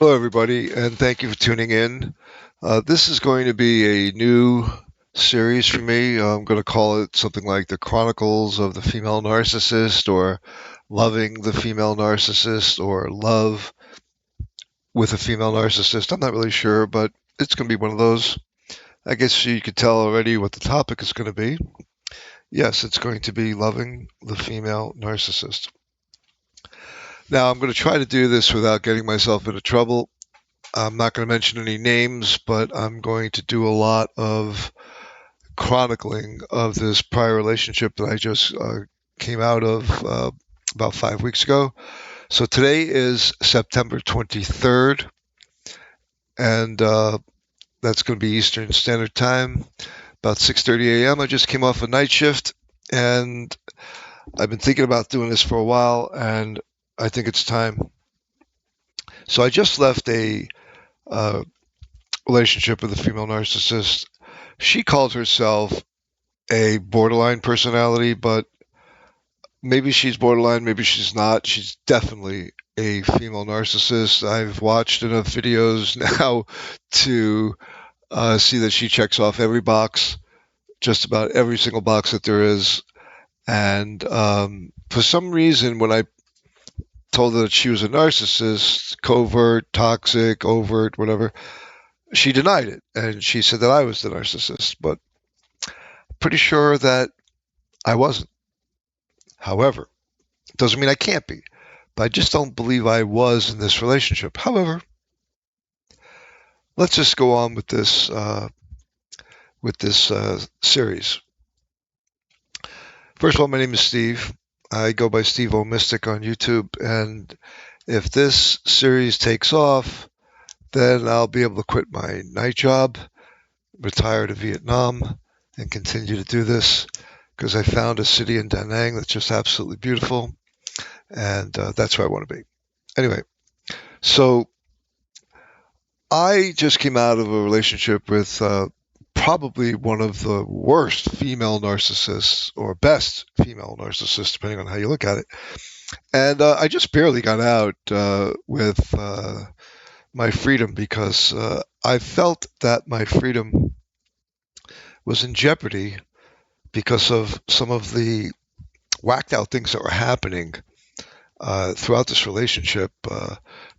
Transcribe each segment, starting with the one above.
Hello, everybody, and thank you for tuning in. This is going to be a new series for me. I'm going to call it something like The Chronicles of the Female Narcissist, or Loving the Female Narcissist, or Love with a Female Narcissist. I'm not really sure, but it's going to be one of those. I guess you could tell already what the topic is going to be. Yes, it's going to be Loving the Female Narcissist. Now, I'm going to try to do this without getting myself into trouble. I'm not going to mention any names, but I'm going to do a lot of chronicling of this prior relationship that I just came out of about 5 weeks ago. So today is September 23rd, and that's going to be Eastern Standard Time, about 6:30 a.m. I just came off a night shift, and I've been thinking about doing this for a while, and I think it's time. So I just left a uh, relationship with a female narcissist. She called herself a borderline personality, but maybe she's borderline, maybe she's not. She's definitely a female narcissist. I've watched enough videos now to see that she checks off every box, just about every single box that there is. And for some reason, when I told her that she was a narcissist, covert, toxic, overt, whatever, she denied it. And she said that I was the narcissist. But pretty sure that I wasn't. However, it doesn't mean I can't be, but I just don't believe I was in this relationship. However, let's just go on with this series. First of all, my name is Steve. I go by Steve O Mystic on YouTube, and if this series takes off, then I'll be able to quit my night job, retire to Vietnam, and continue to do this because I found a city in Da Nang that's just absolutely beautiful, and that's where I want to be. Anyway, so I just came out of a relationship with probably one of the worst female narcissists, or best female narcissists, depending on how you look at it. And I just barely got out with my freedom because I felt that my freedom was in jeopardy because of some of the whacked out things that were happening throughout this relationship,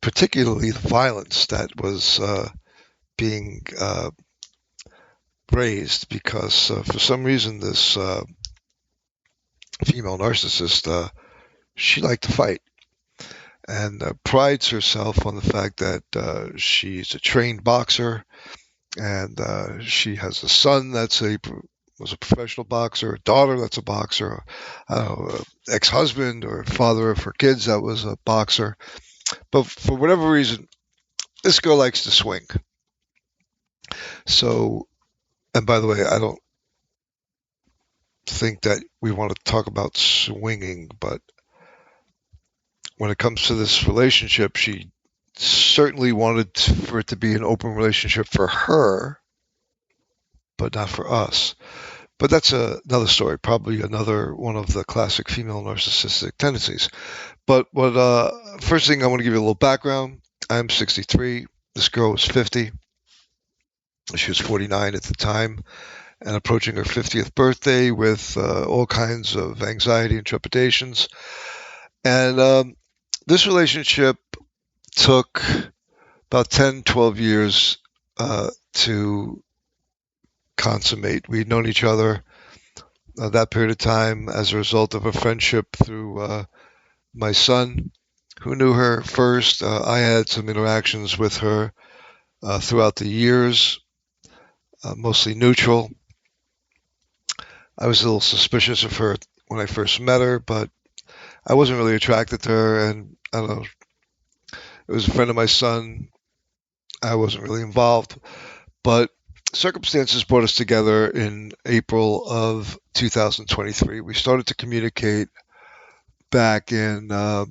particularly the violence that was being raised because for some reason this female narcissist, she liked to fight and prides herself on the fact that she's a trained boxer, and she has a son was a professional boxer, a daughter that's a boxer, I don't know, ex-husband or father of her kids that was a boxer. But for whatever reason, this girl likes to swing. So, and by the way, I don't think that we want to talk about swinging, but when it comes to this relationship, she certainly wanted for it to be an open relationship for her, but not for us. But that's another story, probably another one of the classic female narcissistic tendencies. But first thing, I want to give you a little background. I'm 63. This girl was 50. She was 49 at the time and approaching her 50th birthday with all kinds of anxiety and trepidations. And this relationship took about 10, 12 years to consummate. We'd known each other that period of time as a result of a friendship through my son, who knew her first. I had some interactions with her throughout the years, mostly neutral. I was a little suspicious of her when I first met her, but I wasn't really attracted to her, and I don't know. It was a friend of my son. I wasn't really involved, but circumstances brought us together in April of 2023. We started to communicate back in, I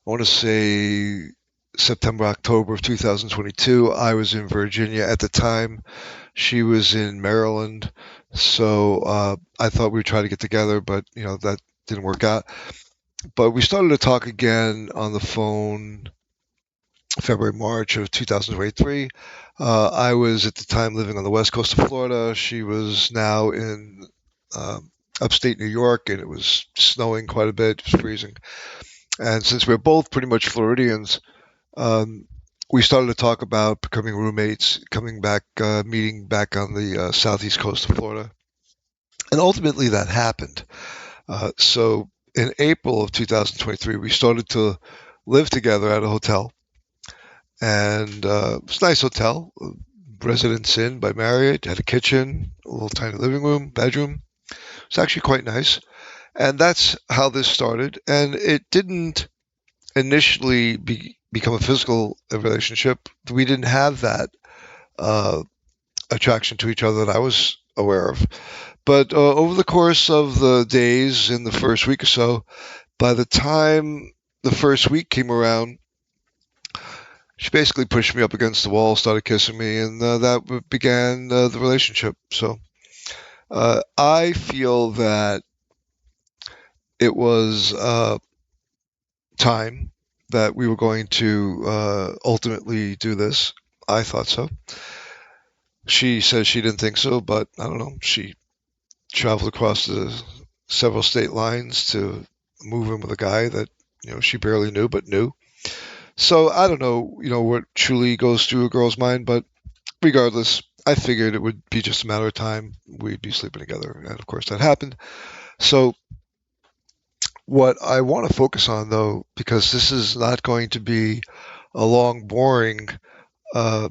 want to say, September, October of 2022. I was in Virginia at the time. She was in Maryland. So I thought we would try to get together, but that didn't work out. But we started to talk again on the phone February, March of 2023. I was at the time living on the west coast of Florida. She was now in upstate New York, and it was snowing quite a bit, it was freezing. And since we're both pretty much Floridians, um, we started to talk about becoming roommates, coming back, meeting back on the southeast coast of Florida. And ultimately that happened. So in April of 2023, we started to live together at a hotel. And it's a nice hotel, Residence Inn by Marriott, had a kitchen, a little tiny living room, bedroom. It's actually quite nice. And that's how this started. And it didn't initially become a physical relationship. We didn't have that uh, attraction to each other that I was aware of. But over the course of the days in the first week or so, by the time the first week came around, she basically pushed me up against the wall, started kissing me, and that began the relationship. So I feel that it was time that we were going to ultimately do this. I thought so. She says she didn't think so, but I don't know. She traveled across the several state lines to move in with a guy that she barely knew but knew. So I don't know, what truly goes through a girl's mind, but regardless, I figured it would be just a matter of time. We'd be sleeping together, and of course that happened. So what I want to focus on, though, because this is not going to be a long, boring uh,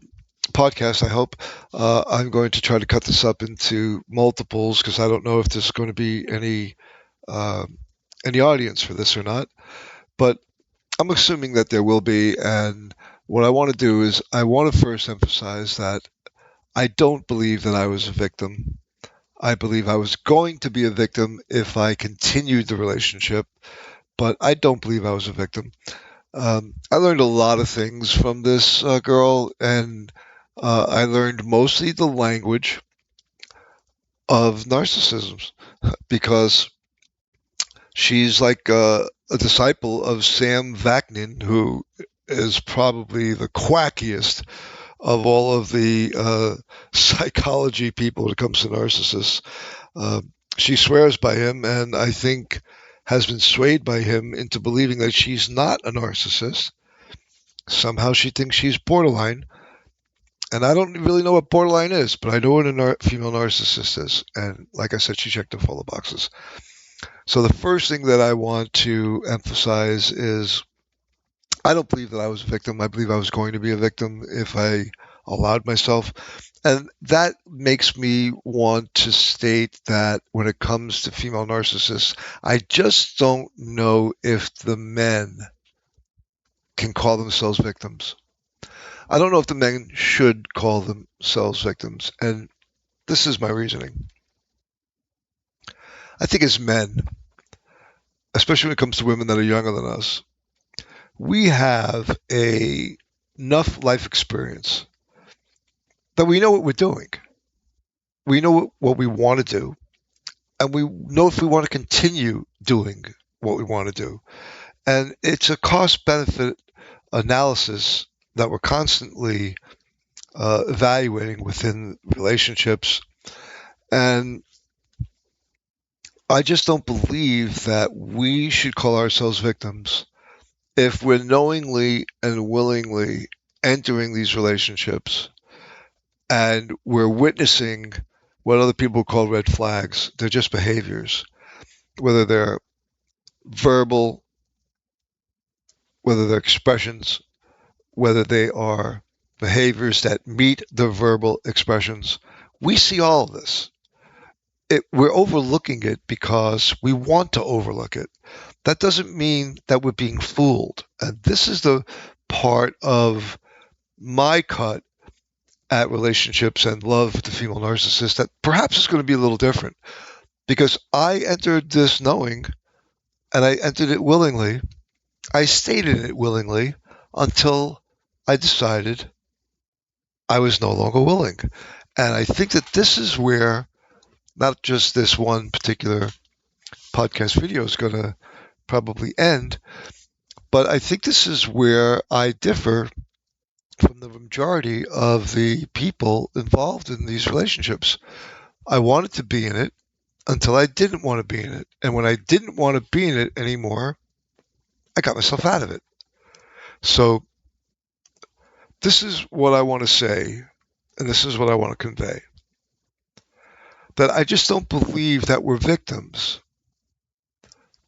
podcast, I hope. I'm going to try to cut this up into multiples because I don't know if there's going to be uh, any audience for this or not. But I'm assuming that there will be. And what I want to do is I want to first emphasize that I don't believe that I was a victim. I believe I was going to be a victim if I continued the relationship, but I don't believe I was a victim. I learned a lot of things from this girl, and I learned mostly the language of narcissism because she's like a disciple of Sam Vaknin, who is probably the quackiest of all of the psychology people when it comes to narcissists. Uh, she swears by him, and I think has been swayed by him into believing that she's not a narcissist. Somehow she thinks she's borderline, and I don't really know what borderline is, but I know what a female narcissist is. And like I said, she checked off all the boxes. So the first thing that I want to emphasize is I don't believe that I was a victim. I believe I was going to be a victim if I allowed myself. And that makes me want to state that when it comes to female narcissists, I just don't know if the men can call themselves victims. I don't know if the men should call themselves victims. And this is my reasoning. I think as men, especially when it comes to women that are younger than us, we have enough life experience that we know what we're doing. We know what we want to do, and we know if we want to continue doing what we want to do. And it's a cost benefit analysis that we're constantly evaluating within relationships. And I just don't believe that we should call ourselves victims if we're knowingly and willingly entering these relationships and we're witnessing what other people call red flags. They're just behaviors, whether they're verbal, whether they're expressions, whether they are behaviors that meet the verbal expressions. We see all of this. We're overlooking it because we want to overlook it. That doesn't mean that we're being fooled. And this is the part of my cut at relationships and love with the female narcissist that perhaps is going to be a little different because I entered this knowing and I entered it willingly. I stayed in it willingly until I decided I was no longer willing. And I think that this is where not just this one particular podcast video is going to probably end, but I think this is where I differ from the majority of the people involved in these relationships. I wanted to be in it until I didn't want to be in it. And when I didn't want to be in it anymore, I got myself out of it. So this is what I want to say, and this is what I want to convey. That I just don't believe that we're victims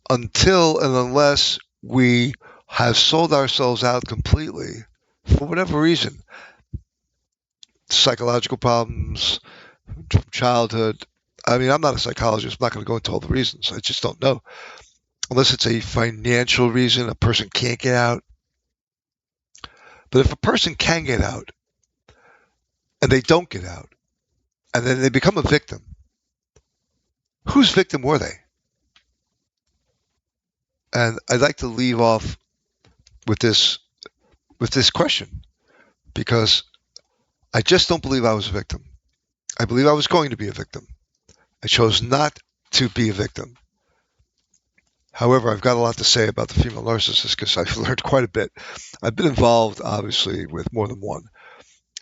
until and unless we have sold ourselves out completely for whatever reason. Psychological problems from childhood. I mean, I'm not a psychologist. I'm not going to go into all the reasons. I just don't know. Unless it's a financial reason, a person can't get out. But if a person can get out and they don't get out, and then they become a victim, whose victim were they? And I'd like to leave off with this question, because I just don't believe I was a victim. I believe I was going to be a victim. I chose not to be a victim. However, I've got a lot to say about the female narcissist because I've learned quite a bit. I've been involved, obviously, with more than one,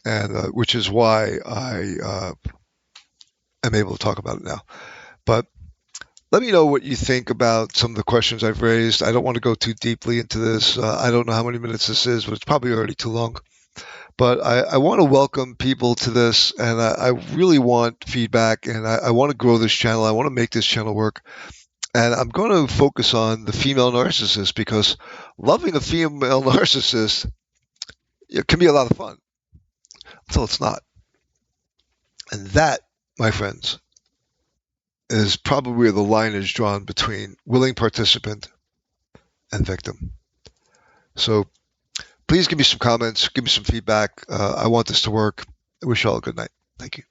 and which is why I am able to talk about it now. But let me know what you think about some of the questions I've raised. I don't want to go too deeply into this. I don't know how many minutes this is, but it's probably already too long. But I want to welcome people to this, and I really want feedback, and I want to grow this channel. I want to make this channel work. And I'm going to focus on the female narcissist, because loving a female narcissist, it can be a lot of fun until it's not. And that, my friends, is probably where the line is drawn between willing participant and victim. So please give me some comments, give me some feedback. I want this to work. I wish you all a good night. Thank you.